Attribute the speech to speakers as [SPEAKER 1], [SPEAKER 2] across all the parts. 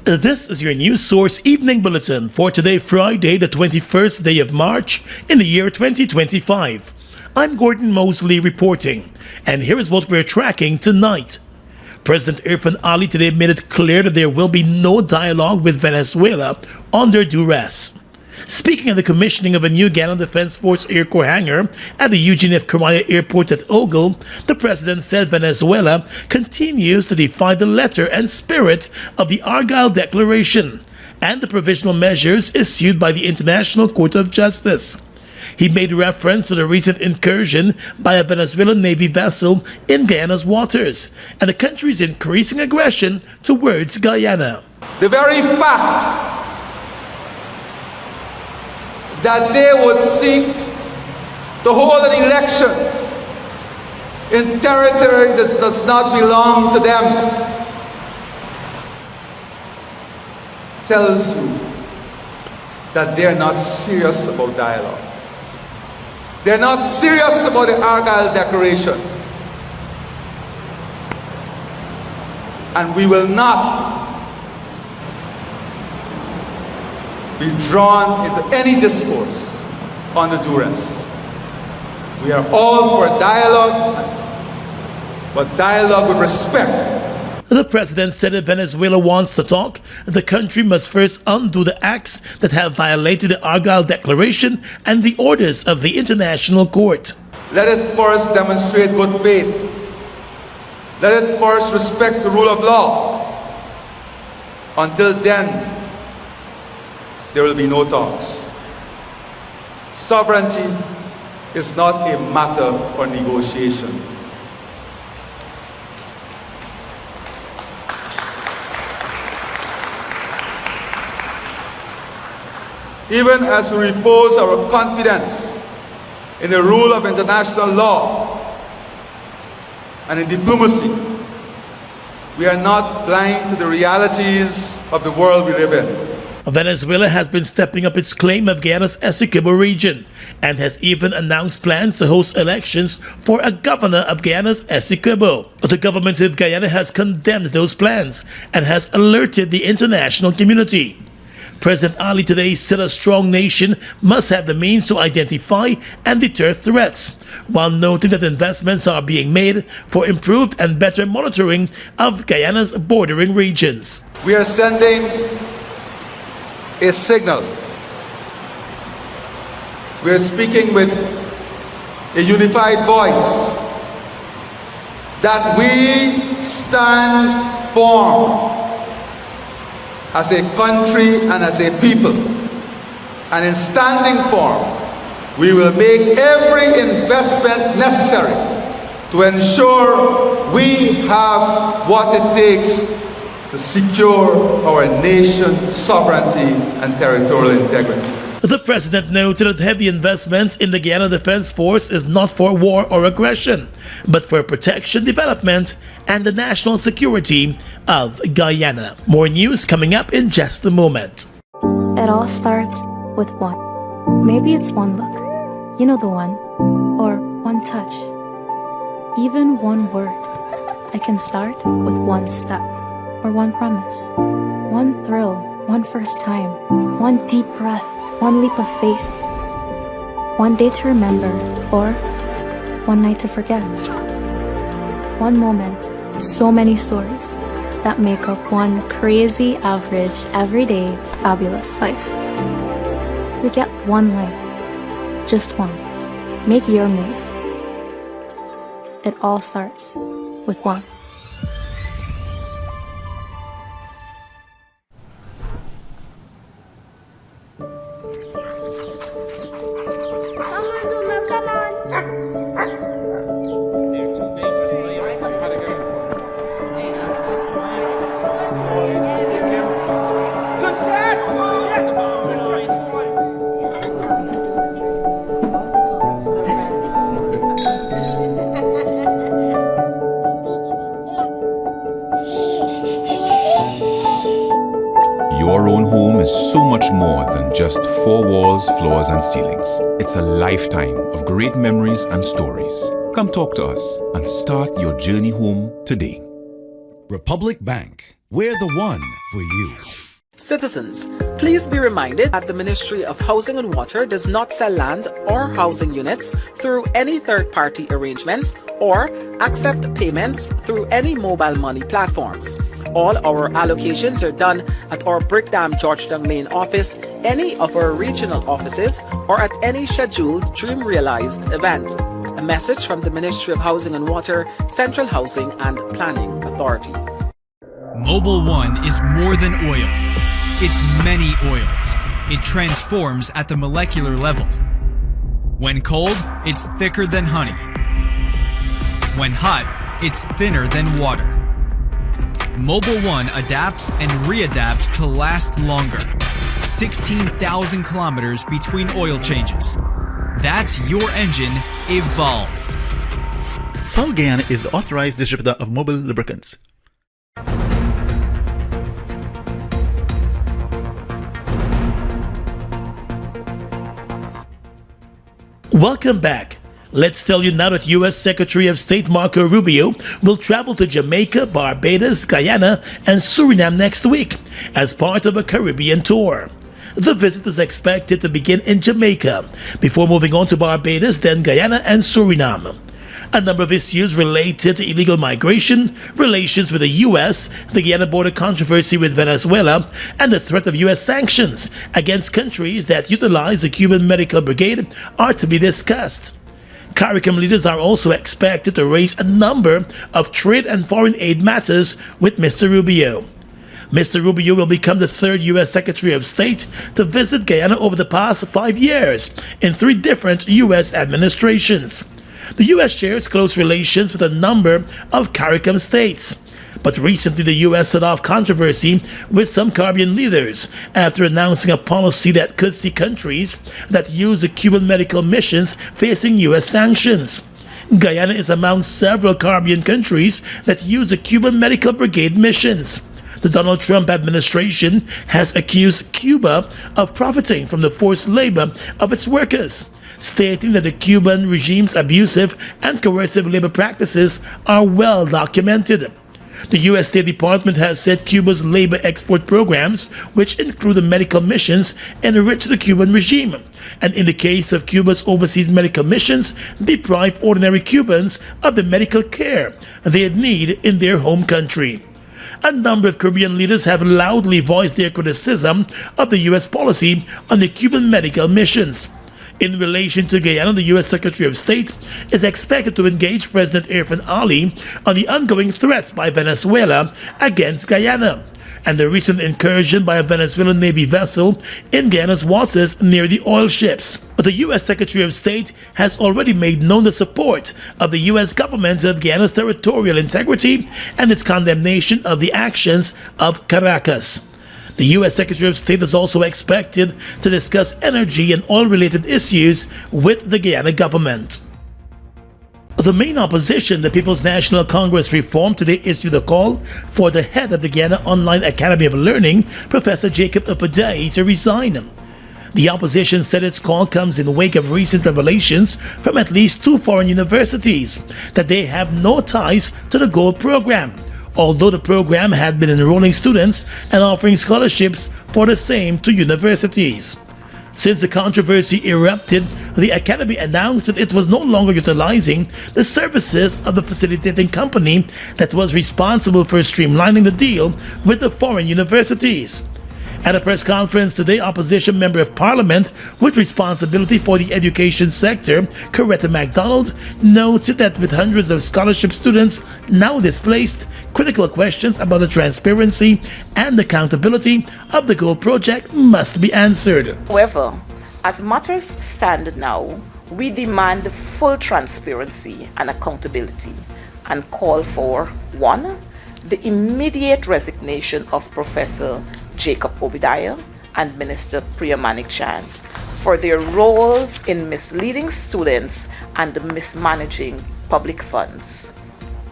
[SPEAKER 1] This is your news source evening bulletin for today, Friday, the 21st day of March in the year 2025. I'm Gordon Mosley reporting, and here is what we're tracking tonight. President Irfan Ali today made it clear that there will be no dialogue with Venezuela under duress. Speaking at the commissioning of a new Guyana Defense Force Air Corps hangar at the Eugene F. Correa Airport at Ogle, the president said Venezuela continues to defy the letter and spirit of the Argyle Declaration and the provisional measures issued by the International Court of Justice. He made reference to the recent incursion by a Venezuelan Navy vessel in Guyana's waters and the country's increasing aggression towards Guyana.
[SPEAKER 2] The very fact that they would seek to hold an elections in territory that does not belong to them tells you that they're not serious about dialogue. They're not serious about the Argyle Declaration. And we will not be drawn into any discourse on the duress. We are all for dialogue, but dialogue with respect.
[SPEAKER 1] The president said if Venezuela wants to talk, the country must first undo the acts that have violated the Argyle Declaration and the orders of the International Court.
[SPEAKER 2] Let it first demonstrate good faith. Let it first respect the rule of law. Until then, there will be no talks. Sovereignty is not a matter for negotiation. Even as we repose our confidence in the rule of international law and in diplomacy, we are not blind to the realities of the world we live in.
[SPEAKER 1] Venezuela has been stepping up its claim of Guyana's Essequibo region and has even announced plans to host elections for a governor of Guyana's Essequibo. The government of Guyana has condemned those plans and has alerted the international community. President Ali today said a strong nation must have the means to identify and deter threats, while noting that investments are being made for improved and better monitoring of Guyana's bordering regions.
[SPEAKER 2] We are sending a signal. We are speaking with a unified voice that we stand firm as a country and as a people. And in standing firm, we will make every investment necessary to ensure we have what it takes to secure our nation's sovereignty and territorial integrity.
[SPEAKER 1] The president noted that heavy investments in the Guyana Defense Force is not for war or aggression, but for protection, development, and the national security of Guyana. More news coming up in just a moment.
[SPEAKER 3] It all starts with one. Maybe it's one look, you know the one, or one touch, even one word. I can start with one step, or one promise, one thrill, one first time, one deep breath, one leap of faith, one day to remember, or one night to forget. One moment, so many stories that make up one crazy, average, everyday, fabulous life. We get one life, just one. Make your move. It all starts with one.
[SPEAKER 4] Your own home is so much more than just four walls, floors, and ceilings. It's a lifetime of great memories and stories. Come talk to us and start your journey home today.
[SPEAKER 5] Republic Bank. We're the one for you.
[SPEAKER 6] Citizens, please be reminded that the Ministry of Housing and Water does not sell land or housing units through any third-party arrangements or accept payments through any mobile money platforms. All our allocations are done at our Brickdam Georgetown main office, any of our regional offices, or at any scheduled Dream Realized event. A message from the Ministry of Housing and Water, Central Housing and Planning Authority.
[SPEAKER 7] Mobil 1 is more than oil. It's many oils. It transforms at the molecular level. When cold, it's thicker than honey. When hot, it's thinner than water. Mobil 1 adapts and readapts to last longer. 16,000 kilometers between oil changes. That's your engine evolved.
[SPEAKER 8] Sol Guyana is the authorized distributor of Mobil lubricants.
[SPEAKER 1] Welcome back. Let's tell you now that U.S. Secretary of State Marco Rubio will travel to Jamaica, Barbados, Guyana, and Suriname next week as part of a Caribbean tour. The visit is expected to begin in Jamaica before moving on to Barbados, then Guyana and Suriname. A number of issues related to illegal migration, relations with the U.S., the Guyana border controversy with Venezuela, and the threat of U.S. sanctions against countries that utilize the Cuban Medical Brigade are to be discussed. CARICOM leaders are also expected to raise a number of trade and foreign aid matters with Mr. Rubio. Mr. Rubio will become the third U.S. Secretary of State to visit Guyana over the past 5 years in 3 different U.S. administrations. The U.S. shares close relations with a number of CARICOM states. But recently the U.S. set off controversy with some Caribbean leaders after announcing a policy that could see countries that use the Cuban medical missions facing U.S. sanctions. Guyana is among several Caribbean countries that use the Cuban Medical Brigade missions. The Donald Trump administration has accused Cuba of profiting from the forced labor of its workers, stating that the Cuban regime's abusive and coercive labor practices are well documented. The U.S. State Department has said Cuba's labor export programs, which include the medical missions, enrich the Cuban regime, and in the case of Cuba's overseas medical missions, deprive ordinary Cubans of the medical care they need in their home country. A number of Caribbean leaders have loudly voiced their criticism of the U.S. policy on the Cuban medical missions. In relation to Guyana, the U.S. Secretary of State is expected to engage President Irfan Ali on the ongoing threats by Venezuela against Guyana and the recent incursion by a Venezuelan Navy vessel in Guyana's waters near the oil ships. The U.S. Secretary of State has already made known the support of the U.S. government of Guyana's territorial integrity and its condemnation of the actions of Caracas. The U.S. Secretary of State is also expected to discuss energy and oil-related issues with the Guyana government. The main opposition, the People's National Congress Reform, today issued a call for the head of the Guyana Online Academy of Learning, Professor Jacob Upadai, to resign. The opposition said its call comes in the wake of recent revelations from at least 2 foreign universities that they have no ties to the Gold Program, although the program had been enrolling students and offering scholarships for the same to universities. Since the controversy erupted, the Academy announced that it was no longer utilizing the services of the facilitating company that was responsible for streamlining the deal with the foreign universities. At a press conference today, opposition member of parliament with responsibility for the education sector, Coretta MacDonald, noted that with hundreds of scholarship students now displaced, critical questions about the transparency and accountability of the Gold Project must be answered.
[SPEAKER 9] However, as matters stand now, we demand full transparency and accountability and call for 1. The immediate resignation of Professor Jacob Obadiah and Minister Priyamanik Chand for their roles in misleading students and mismanaging public funds.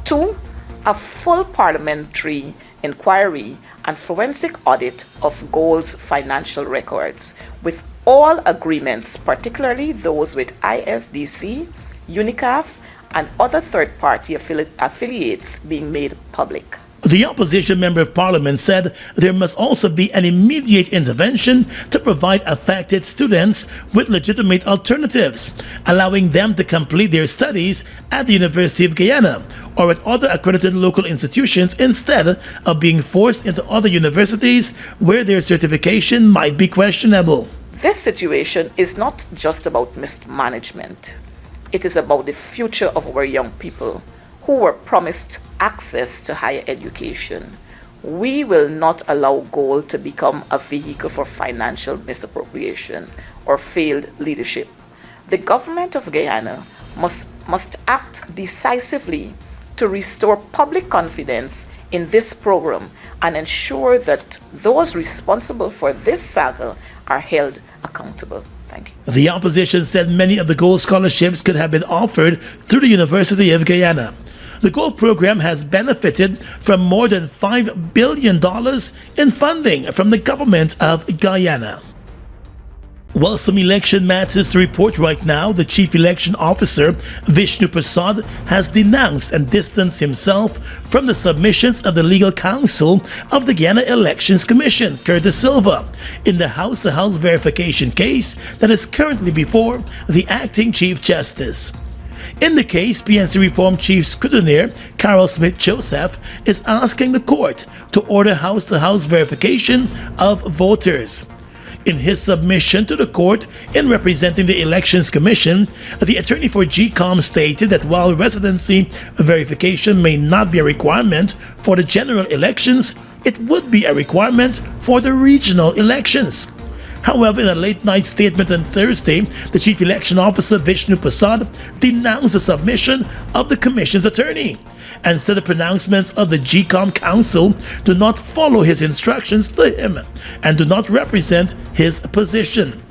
[SPEAKER 9] 2. A full parliamentary inquiry and forensic audit of Gold's financial records, with all agreements, particularly those with ISDC, UNICAF, and other third-party affiliates being made public.
[SPEAKER 1] The opposition member of parliament said there must also be an immediate intervention to provide affected students with legitimate alternatives, allowing them to complete their studies at the University of Guyana or at other accredited local institutions instead of being forced into other universities where their certification might be questionable.
[SPEAKER 9] This situation is not just about mismanagement. It is about the future of our young people who were promised access to higher education. We will not allow gold to become a vehicle for financial misappropriation or failed leadership. The government of Guyana must act decisively to restore public confidence in this program and ensure that those responsible for this saga are held accountable. Thank you.
[SPEAKER 1] The opposition said many of the gold scholarships could have been offered through the University of Guyana. The gold program has benefited from more than $5 billion in funding from the government of Guyana. Well, some election matters to report right now. The Chief Election Officer, Vishnu Prasad, has denounced and distanced himself from the submissions of the legal counsel of the Guyana Elections Commission, Curtis Silva, in the house-to-house verification case that is currently before the acting Chief Justice. In the case, PNC Reform Chief Scrutineer Carol Smith-Joseph is asking the court to order house-to-house verification of voters. In his submission to the court in representing the Elections Commission, the attorney for GECOM stated that while residency verification may not be a requirement for the general elections, it would be a requirement for the regional elections. However, in a late-night statement on Thursday, the Chief Election Officer Vishnu Prasad denounced the submission of the Commission's attorney and said the pronouncements of the GECOM Council do not follow his instructions to him and do not represent his position.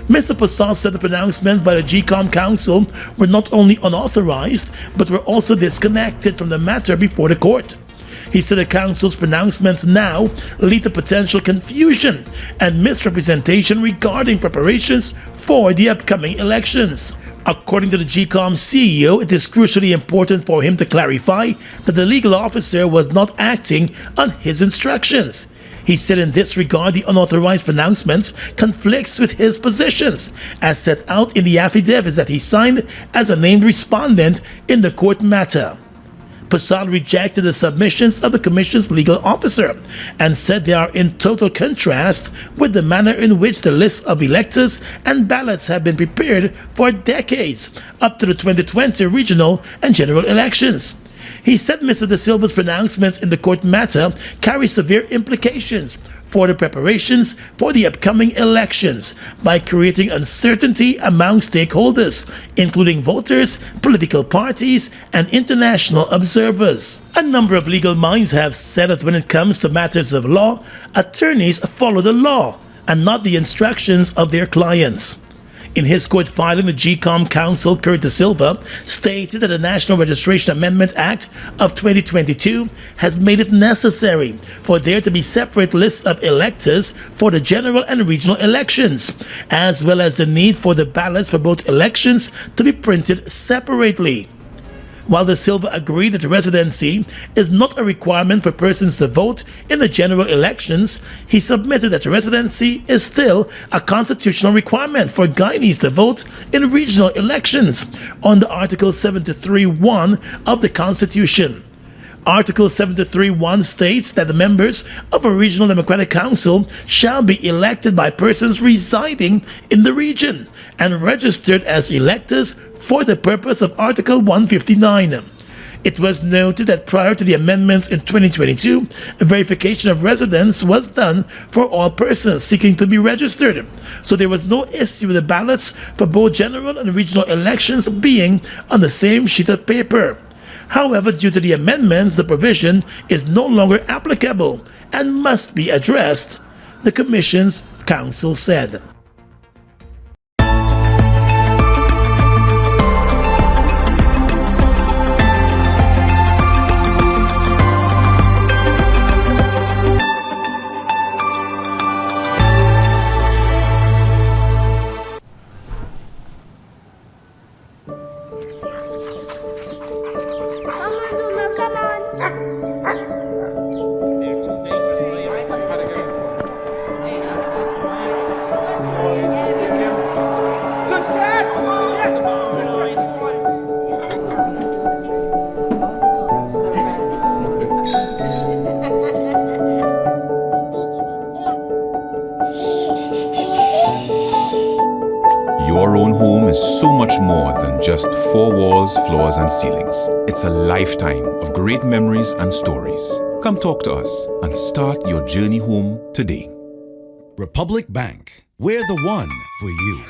[SPEAKER 1] Mr. Prasad said the pronouncements by the GECOM Council were not only unauthorized, but were also disconnected from the matter before the court. He said the Council's pronouncements now lead to potential confusion and misrepresentation regarding preparations for the upcoming elections. According to the GECOM CEO, it is crucially important for him to clarify that the legal officer was not acting on his instructions. He said in this regard, the unauthorized pronouncements conflicts with his positions, as set out in the affidavits that he signed as a named respondent in the court matter. Prasad rejected the submissions of the Commission's legal officer and said they are in total contrast with the manner in which the lists of electors and ballots have been prepared for decades up to the 2020 regional and general elections. He said Mr. De Silva's pronouncements in the court matter carry severe implications for the preparations for the upcoming elections by creating uncertainty among stakeholders, including voters, political parties, and international observers. A number of legal minds have said that when it comes to matters of law, attorneys follow the law and not the instructions of their clients. In his court filing, the GECOM counsel Curtis Silva stated that the National Registration Amendment Act of 2022 has made it necessary for there to be separate lists of electors for the general and regional elections, as well as the need for the ballots for both elections to be printed separately. While De Silva agreed that residency is not a requirement for persons to vote in the general elections, he submitted that residency is still a constitutional requirement for Guyanese to vote in regional elections under Article 73(1) of the Constitution. Article 73(1) states that the members of a regional democratic council shall be elected by persons residing in the region and registered as electors for the purpose of Article 159. It was noted that prior to the amendments in 2022, verification of residence was done for all persons seeking to be registered, so there was no issue with the ballots for both general and regional elections being on the same sheet of paper. However, due to the amendments, the provision is no longer applicable and must be addressed, the Commission's counsel said.
[SPEAKER 4] much more than just four walls, floors, and ceilings. It's a lifetime of great memories and stories. Come talk to us and start your journey home today.
[SPEAKER 5] Republic Bank. We're the one for you.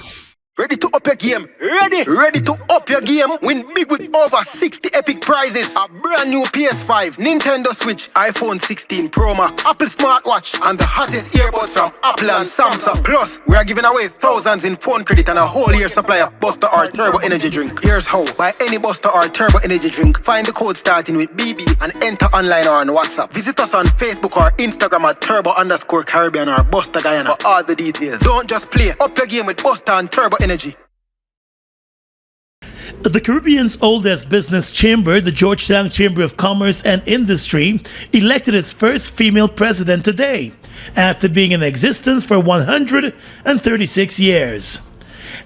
[SPEAKER 10] Ready to up your game? Ready to up your game? Win big with over 60 epic prizes. A brand new PS5, Nintendo Switch, iPhone 16 Pro Max, Apple smartwatch, and the hottest earbuds from Apple and Samsung. Plus, we are giving away thousands in phone credit and a whole year supply of Buster or Turbo Energy drink. Here's how. Buy any Buster or Turbo Energy drink, find the code starting with BB and enter online or on WhatsApp. Visit us on Facebook or Instagram at Turbo_Caribbean or Buster Guyana for all the details. Don't just play. Up your game with Buster and Turbo Energy.
[SPEAKER 1] The Caribbean's oldest business chamber, the Georgetown Chamber of Commerce and Industry, elected its first female president today, after being in existence for 136 years.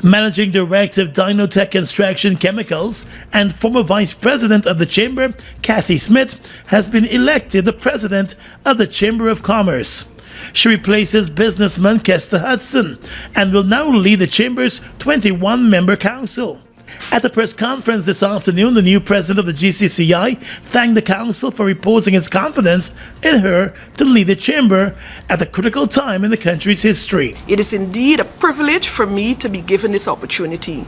[SPEAKER 1] Managing Director of Dynotech Construction Chemicals and former Vice President of the Chamber, Kathy Smith, has been elected the President of the Chamber of Commerce. She replaces businessman Kester Hudson and will now lead the Chamber's 21-member council. At the press conference this afternoon, the new president of the GCCI thanked the council for reposing its confidence in her to lead the chamber at a critical time in the country's history.
[SPEAKER 11] It is indeed a privilege for me to be given this opportunity,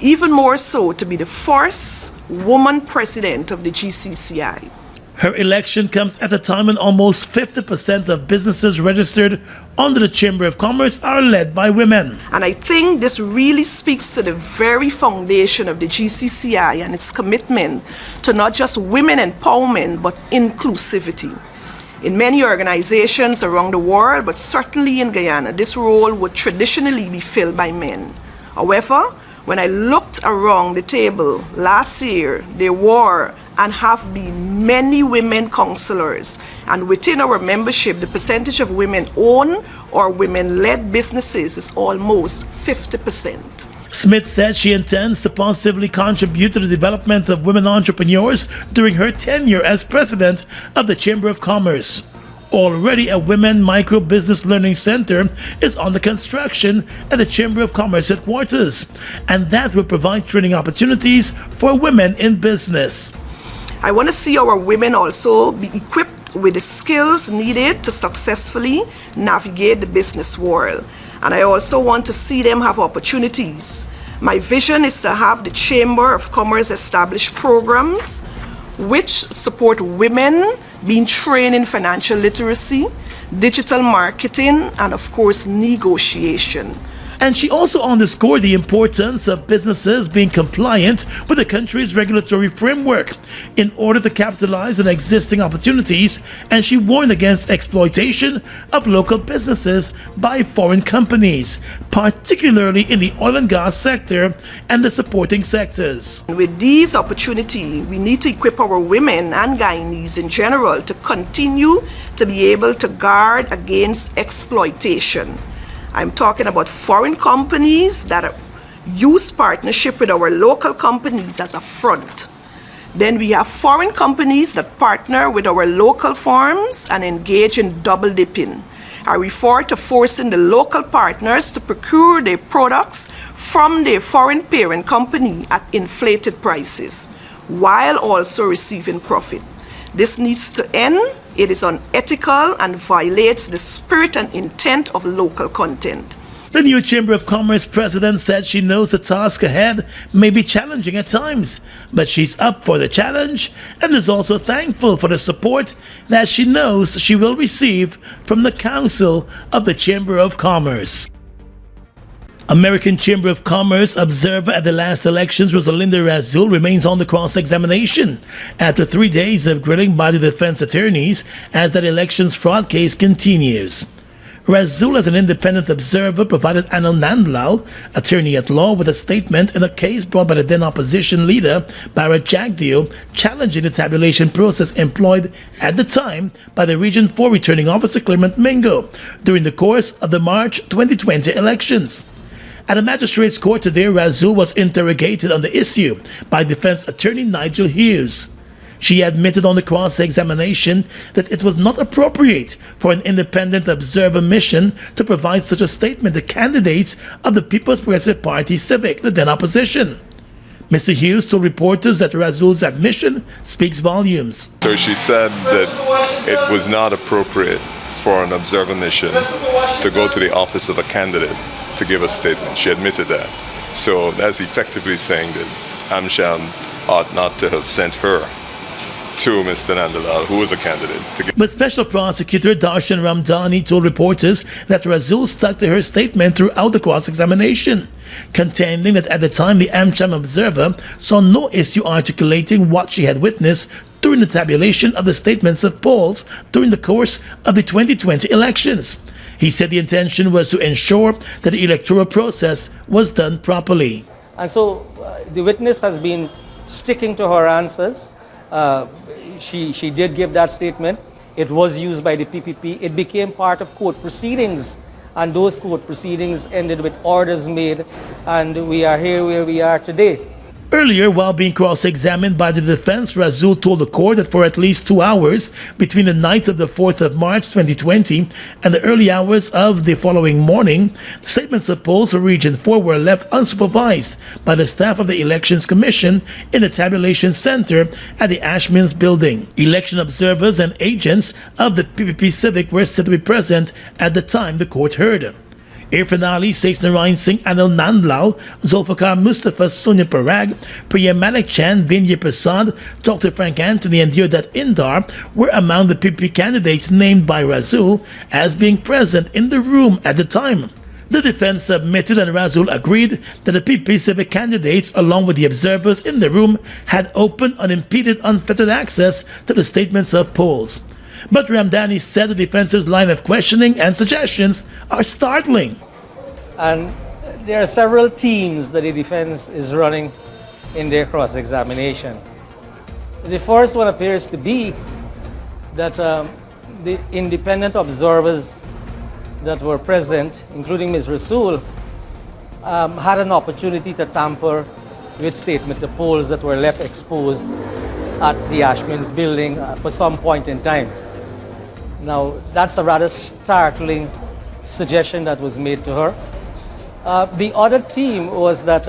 [SPEAKER 11] even more so to be the first woman president of the GCCI.
[SPEAKER 1] Her election comes at a time when almost 50% of businesses registered under the Chamber of Commerce are led by women.
[SPEAKER 11] And I think this really speaks to the very foundation of the GCCI and its commitment to not just women empowerment, but inclusivity. In many organizations around the world, but certainly in Guyana, this role would traditionally be filled by men. However, when I looked around the table last year, there were and have been many women councillors, and within our membership, the percentage of women-owned or women-led businesses is almost 50%.
[SPEAKER 1] Smith said she intends to positively contribute to the development of women entrepreneurs during her tenure as president of the Chamber of Commerce. Already, a Women Micro Business Learning Center is under construction at the Chamber of Commerce headquarters, and that will provide training opportunities for women in business.
[SPEAKER 11] I want to see our women also be equipped with the skills needed to successfully navigate the business world. And I also want to see them have opportunities. My vision is to have the Chamber of Commerce establish programs which support women being trained in financial literacy, digital marketing, and of course, negotiation.
[SPEAKER 1] And she also underscored the importance of businesses being compliant with the country's regulatory framework in order to capitalize on existing opportunities, and she warned against exploitation of local businesses by foreign companies, particularly in the oil and gas sector and the supporting sectors.
[SPEAKER 11] With these opportunities, we need to equip our women and Guyanese in general to continue to be able to guard against exploitation. I'm talking about foreign companies that use partnership with our local companies as a front. Then we have foreign companies that partner with our local firms and engage in double dipping. I refer to forcing the local partners to procure their products from their foreign parent company at inflated prices, while also receiving profit. This needs to end. It is unethical and violates the spirit and intent of local content.
[SPEAKER 1] The new Chamber of Commerce president said she knows the task ahead may be challenging at times, but she's up for the challenge and is also thankful for the support that she knows she will receive from the Council of the Chamber of Commerce. American Chamber of Commerce observer at the last elections, Rosalinda Razul, remains on the cross-examination after 3 days of grilling by the defense attorneys as that elections fraud case continues. Razul, as an independent observer, provided Anil Nandlal, attorney-at-law, with a statement in a case brought by the then opposition leader, Bharat Jagdeo, challenging the tabulation process employed at the time by the Region 4 returning officer Clement Mingo during the course of the March 2020 elections. At a magistrate's court today, Razul was interrogated on the issue by defense attorney Nigel Hughes. She admitted on the cross-examination that it was not appropriate for an independent observer mission to provide such a statement to candidates of the People's Progressive Party Civic, the then opposition. Mr. Hughes told reporters that Razul's admission speaks volumes.
[SPEAKER 12] So she said that it was not appropriate for an observer mission to go to the office of a candidate to give a statement. She admitted that. So that's effectively saying that AmSham ought not to have sent her to Mr. Nandalal, who was a candidate.
[SPEAKER 1] But Special Prosecutor Darshan Ramdani told reporters that Razul stuck to her statement throughout the cross-examination, contending that at the time the AmSham observer saw no issue articulating what she had witnessed during the tabulation of the statements of polls during the course of the 2020 elections. He said the intention was to ensure that the electoral process was done properly.
[SPEAKER 13] And so the witness has been sticking to her answers. She did give that statement. It was used by the PPP. It became part of court proceedings, and those court proceedings ended with orders made, and we are here where we are today.
[SPEAKER 1] Earlier, while being cross-examined by the defense, Razul told the court that for at least 2 hours between the night of the 4th of March 2020 and the early hours of the following morning, statements of polls for Region 4 were left unsupervised by the staff of the Elections Commission in the tabulation center at the Ashmans building. Election observers and agents of the PPP Civic were said to be present at the time the court heard. Irfan Ali, Says Narayan Singh, Anil Nandlal, Zulfikar Mustafa, Sonia Parag, Priya Manik Chan, Vinya Prasad, Dr. Frank Anthony, and Deodat Indar were among the PPP candidates named by Razul as being present in the room at the time. The defense submitted and Razul agreed that the PPP Civic candidates, along with the observers in the room, had open, unimpeded, unfettered access to the statements of polls. But Ramdani said the defense's line of questioning and suggestions are startling.
[SPEAKER 13] And there are several teams that the defense is running in their cross-examination. The first one appears to be that the independent observers that were present, including Ms. Rasool, had an opportunity to tamper with statement of polls that were left exposed at the Ashmans building for some point in time. Now, that's a rather startling suggestion that was made to her. The other team was that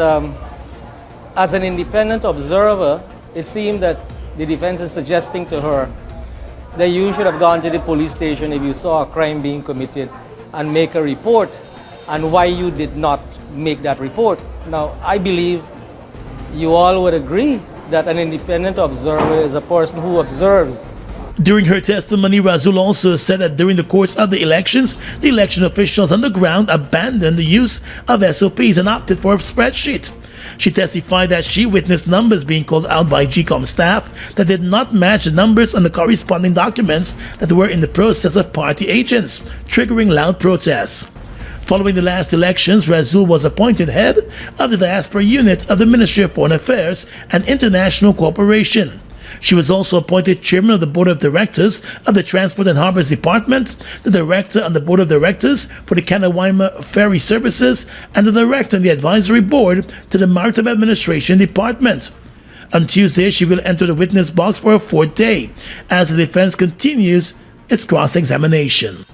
[SPEAKER 13] as an independent observer, it seemed that the defense is suggesting to her that you should have gone to the police station if you saw a crime being committed and make a report, and why you did not make that report. Now, I believe you all would agree that an independent observer is a person who observes.
[SPEAKER 1] During her testimony, Razul also said that during the course of the elections, the election officials on the ground abandoned the use of SOPs and opted for a spreadsheet. She testified that she witnessed numbers being called out by GECOM staff that did not match the numbers on the corresponding documents that were in the process of party agents, triggering loud protests. Following the last elections, Razul was appointed head of the diaspora unit of the Ministry of Foreign Affairs and International Cooperation. She was also appointed chairman of the board of directors of the Transport and Harbors Department, the director on the board of directors for the Kanawaima Ferry Services, and the director on the advisory board to the Maritime Administration Department. On Tuesday, she will enter the witness box for a 4th day as the defense continues its cross-examination.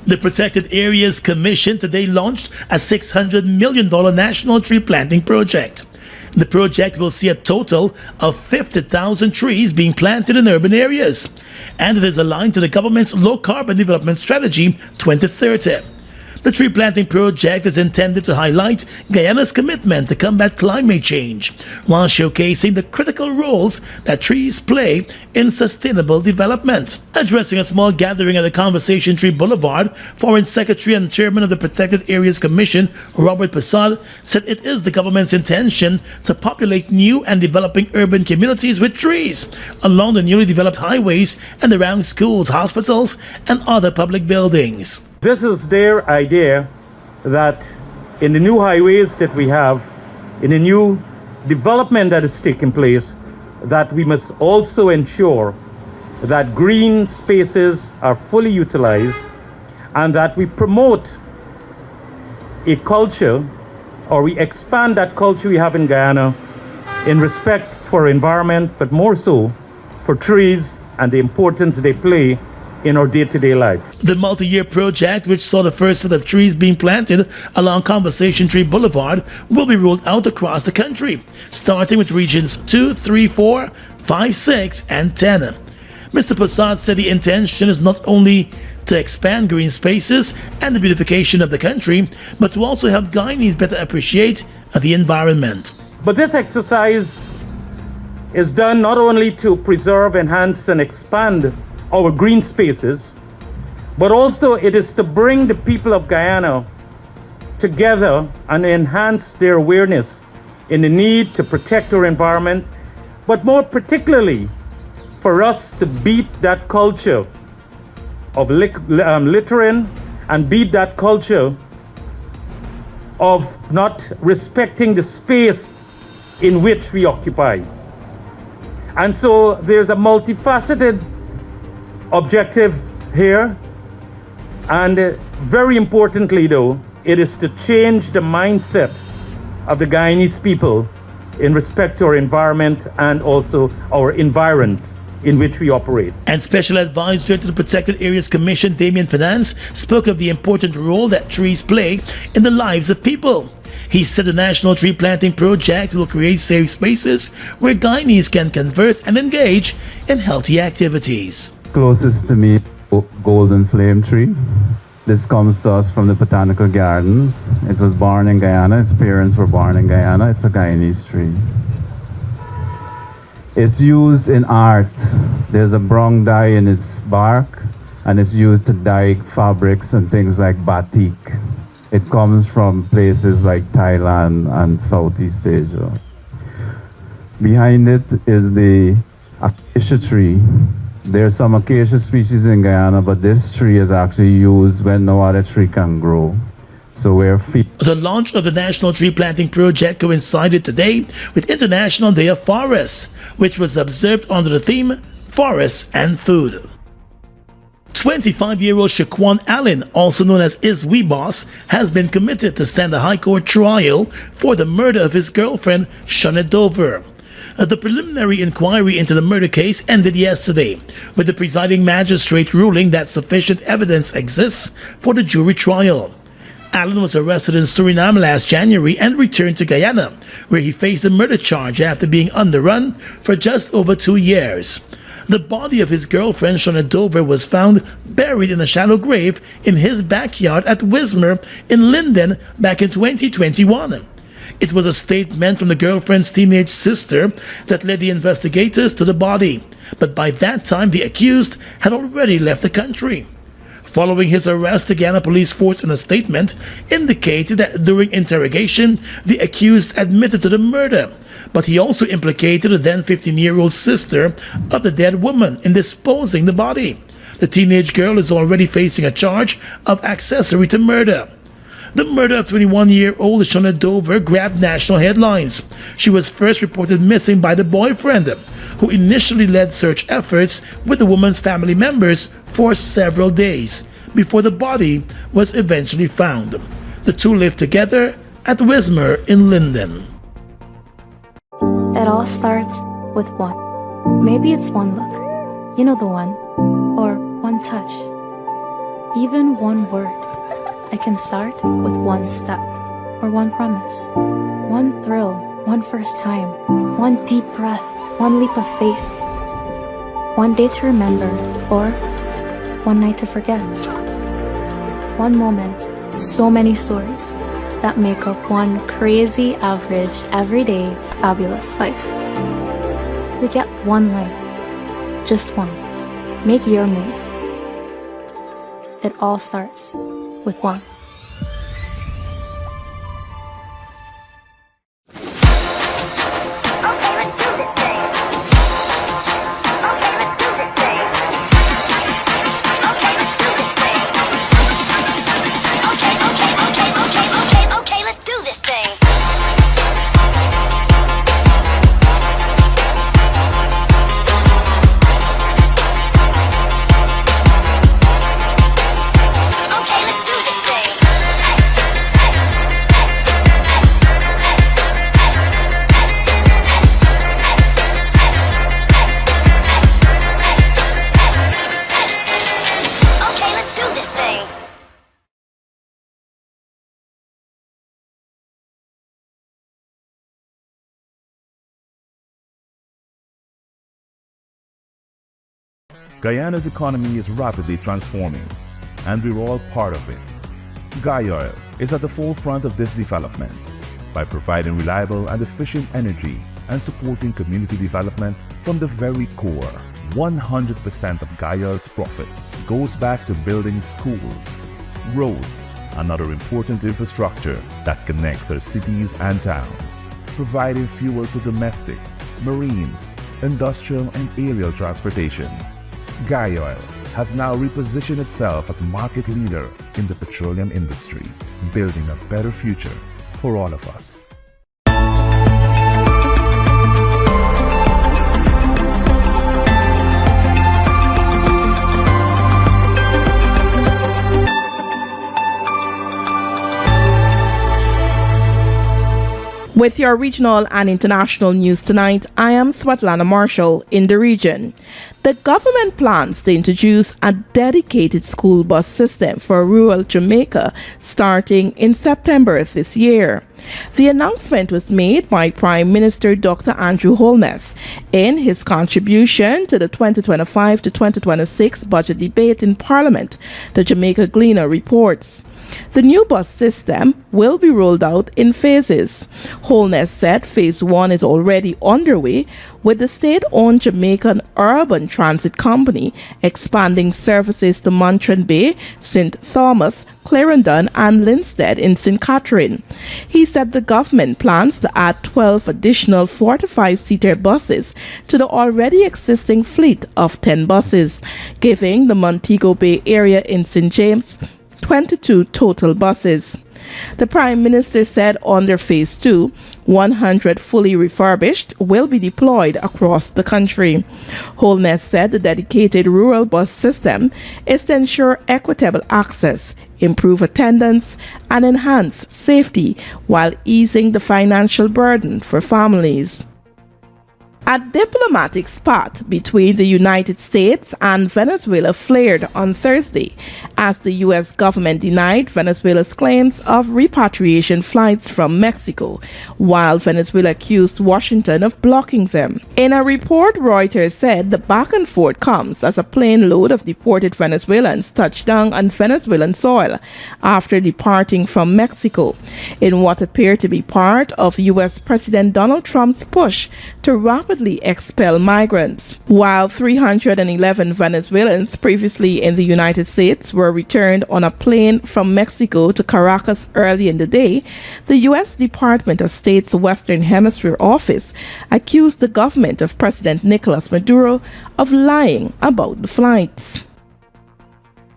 [SPEAKER 1] The Protected Areas Commission today launched a $600 million national tree planting project. The project will see a total of 50,000 trees being planted in urban areas, and it is aligned to the government's Low Carbon Development Strategy 2030. The tree planting project is intended to highlight Guyana's commitment to combat climate change, while showcasing the critical roles that trees play in sustainable development. Addressing a small gathering at the Conversation Tree Boulevard, Foreign Secretary and Chairman of the Protected Areas Commission, Robert Prasad, said it is the government's intention to populate new and developing urban communities with trees along the newly developed highways and around schools, hospitals, and other public buildings.
[SPEAKER 14] This is their idea that in the new highways that we have, in the new development that is taking place, that we must also ensure that green spaces are fully utilized and that we promote a culture, or we expand that culture we have in Guyana in respect for environment, but more so for trees and the importance they play in our day-to-day life.
[SPEAKER 1] The multi-year project, which saw the first set of trees being planted along Conversation Tree Boulevard, will be rolled out across the country, starting with regions 2, 3, 4, 5, 6, and 10. Mr. Prasad said the intention is not only to expand green spaces and the beautification of the country, but to also help Guyanese better appreciate the environment.
[SPEAKER 14] But this exercise is done not only to preserve, enhance, and expand our green spaces, but also it is to bring the people of Guyana together and enhance their awareness in the need to protect our environment, but more particularly for us to beat that culture of littering and beat that culture of not respecting the space in which we occupy. And so there's a multifaceted objective here, and very importantly though, it is to change the mindset of the Guyanese people in respect to our environment and also our environs in which we operate.
[SPEAKER 1] And Special Advisor to the Protected Areas Commission, Damien Finance, spoke of the important role that trees play in the lives of people. He said the National Tree Planting Project will create safe spaces where Guyanese can converse and engage in healthy activities.
[SPEAKER 15] Closest to me, golden flame tree. This comes to us from the Botanical Gardens. It was born in Guyana. Its parents were born in Guyana. It's a Guyanese tree. It's used in art. There's a brown dye in its bark, and it's used to dye fabrics and things like batik. It comes from places like Thailand and Southeast Asia. Behind it is the acacia tree. There's some acacia species in Guyana, but this tree is actually used when no other tree can grow. So we're
[SPEAKER 1] The launch of the National Tree Planting Project coincided today with International Day of Forests, which was observed under the theme Forests and Food. 25-year-old Shaquan Allen, also known as Is We Boss, has been committed to stand a high court trial for the murder of his girlfriend, Shauna Dover. The preliminary inquiry into the murder case ended yesterday, with the presiding magistrate ruling that sufficient evidence exists for the jury trial. Allen was arrested in Suriname last January and returned to Guyana, where he faced a murder charge after being on the run for just over 2 years. The body of his girlfriend, Shauna Dover, was found buried in a shallow grave in his backyard at Wismer in Linden back in 2021. It was a statement from the girlfriend's teenage sister that led the investigators to the body, but by that time the accused had already left the country. Following his arrest, the Guyana police force in a statement indicated that during interrogation, the accused admitted to the murder, but he also implicated the then 15-year-old sister of the dead woman in disposing the body. The teenage girl is already facing a charge of accessory to murder. The murder of 21-year-old Shauna Dover grabbed national headlines. She was first reported missing by the boyfriend, who initially led search efforts with the woman's family members for several days before the body was eventually found. The two lived together at Wismer in Linden.
[SPEAKER 3] It all starts with one. Maybe it's one look, you know the one, or one touch, even one word. I can start with one step, or one promise, one thrill, one first time, one deep breath, one leap of faith, one day to remember, or one night to forget. One moment, so many stories that make up one crazy, average, everyday, fabulous life. We get one life, just one. Make your move. It all starts with one.
[SPEAKER 16] Guyana's economy is rapidly transforming, and we're all part of it. Guy Oil is at the forefront of this development by providing reliable and efficient energy and supporting community development from the very core. 100% of Guy Oil's profit goes back to building schools, roads, and other important infrastructure that connects our cities and towns, providing fuel to domestic, marine, industrial, and aerial transportation. Guy Oil has now repositioned itself as a market leader in the petroleum industry, building a better future for all of us.
[SPEAKER 9] With your regional and international news tonight, I am Svetlana Marshall in the region. The government plans to introduce a dedicated school bus system for rural Jamaica starting in September this year. The announcement was made by Prime Minister Dr. Andrew Holness in his contribution to the 2025 to 2026 budget debate in Parliament, the Jamaica Gleaner reports. The new bus system will be rolled out in phases. Holness said phase 1 is already underway, with the state-owned Jamaican Urban Transit Company expanding services to Montreal Bay, St. Thomas, Clarendon and Linstead in St. Catherine. He said the government plans to add 12 additional 45-seater buses to the already existing fleet of 10 buses, giving the Montego Bay area in St. James 22 total buses. The Prime Minister said under Phase 2, 100 fully refurbished will be deployed across the country. Holness said the dedicated rural bus system is to ensure equitable access, improve attendance, and enhance safety while easing the financial burden for families. A diplomatic spat between the United States and Venezuela flared on Thursday as the U.S. government denied Venezuela's claims of repatriation flights from Mexico, while Venezuela accused Washington of blocking them. In a report, Reuters said the back and forth comes as a plane load of deported Venezuelans touched down on Venezuelan soil after departing from Mexico, in what appeared to be part of U.S. President Donald Trump's push to rapidly expel migrants. While 311 Venezuelans previously in the United States were returned on a plane from Mexico to Caracas early in the day, the U.S. Department of State's Western Hemisphere office accused the government of President Nicolas Maduro of lying about the flights.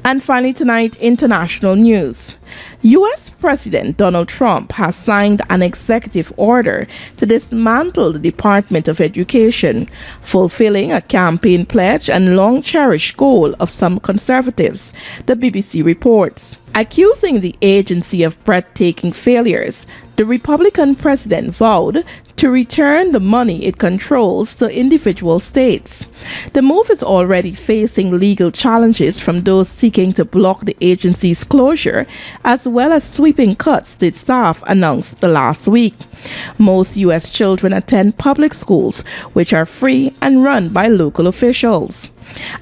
[SPEAKER 9] And finally tonight, international news. U.S. President Donald Trump has signed an executive order to dismantle the Department of Education, fulfilling a campaign pledge and long-cherished goal of some conservatives, the BBC reports. Accusing the agency of breathtaking failures, the Republican president vowed to return the money it controls to individual states. The move is already facing legal challenges from those seeking to block the agency's closure, as well as sweeping cuts to its staff announced the last week. Most U.S. children attend public schools, which are free and run by local officials.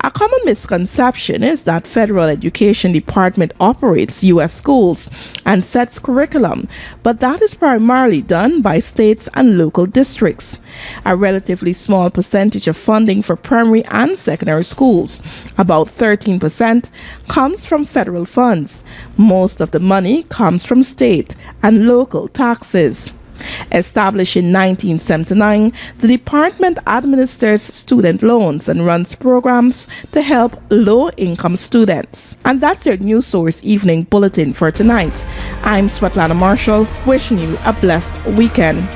[SPEAKER 9] A common misconception is that Federal Education Department operates U.S. schools and sets curriculum, but that is primarily done by states and local districts. A relatively small percentage of funding for primary and secondary schools, about 13%, comes from federal funds. Most of the money comes from state and local taxes. Established in 1979, the department administers student loans and runs programs to help low-income students. And that's your News Source Evening Bulletin for tonight. I'm Svetlana Marshall, wishing you a blessed weekend.